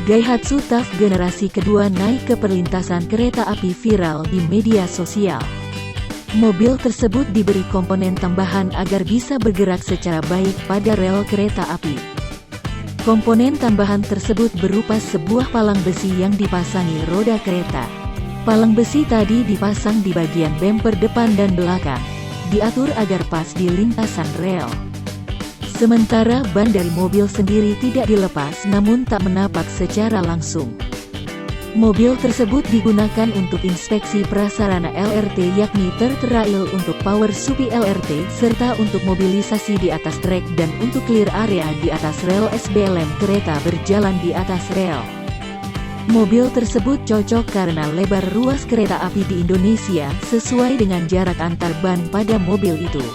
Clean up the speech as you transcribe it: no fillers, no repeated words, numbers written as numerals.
Daihatsu TAF generasi kedua naik ke perlintasan kereta api viral di media sosial. Mobil tersebut diberi komponen tambahan agar bisa bergerak secara baik pada rel kereta api. Komponen tambahan tersebut berupa sebuah palang besi yang dipasangi roda kereta. Palang besi tadi dipasang di bagian bemper depan dan belakang, diatur agar pas di lintasan rel. Sementara ban dari mobil sendiri tidak dilepas namun tak menapak secara langsung. Mobil tersebut digunakan untuk inspeksi prasarana LRT yakni third rail untuk power supply LRT serta untuk mobilisasi di atas trek dan untuk clear area di atas rel SBLM kereta berjalan di atas rel. Mobil tersebut cocok karena lebar ruas kereta api di Indonesia sesuai dengan jarak antar ban pada mobil itu.